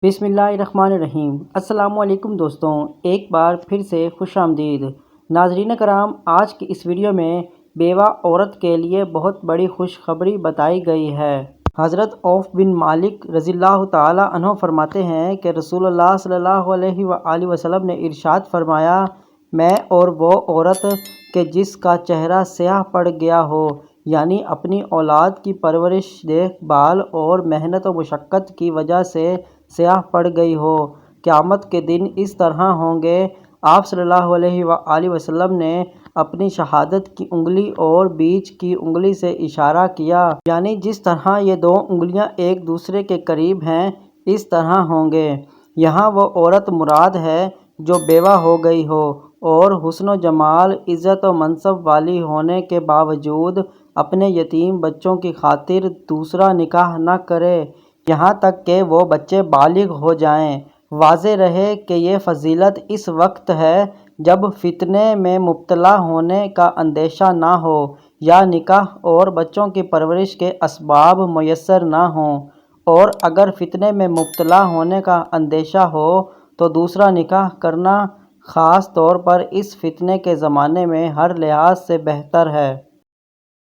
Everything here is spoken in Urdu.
بسم اللہ الرحمن الرحیم۔ السلام علیکم دوستوں، ایک بار پھر سے خوش آمدید۔ ناظرین کرام، آج کی اس ویڈیو میں بیوہ عورت کے لیے بہت بڑی خوشخبری بتائی گئی ہے۔ حضرت عوف بن مالک رضی اللہ تعالی عنہ فرماتے ہیں کہ رسول اللہ صلی اللہ علیہ وآلہ وسلم نے ارشاد فرمایا، میں اور وہ عورت کہ جس کا چہرہ سیاہ پڑ گیا ہو، یعنی اپنی اولاد کی پرورش، دیکھ بھال اور محنت و مشقت کی وجہ سے سیاہ پڑ گئی ہو، قیامت کے دن اس طرح ہوں گے۔ آپ صلی اللہ علیہ وآلہ وسلم نے اپنی شہادت کی انگلی اور بیچ کی انگلی سے اشارہ کیا، یعنی جس طرح یہ دو انگلیاں ایک دوسرے کے قریب ہیں اس طرح ہوں گے۔ یہاں وہ عورت مراد ہے جو بیوہ ہو گئی ہو اور حسن و جمال، عزت و منصب والی ہونے کے باوجود اپنے یتیم بچوں کی خاطر دوسرا نکاح نہ کرے یہاں تک کہ وہ بچے بالغ ہو جائیں۔ واضح رہے کہ یہ فضیلت اس وقت ہے جب فتنے میں مبتلا ہونے کا اندیشہ نہ ہو یا نکاح اور بچوں کی پرورش کے اسباب میسر نہ ہوں، اور اگر فتنے میں مبتلا ہونے کا اندیشہ ہو تو دوسرا نکاح کرنا خاص طور پر اس فتنے کے زمانے میں ہر لحاظ سے بہتر ہے۔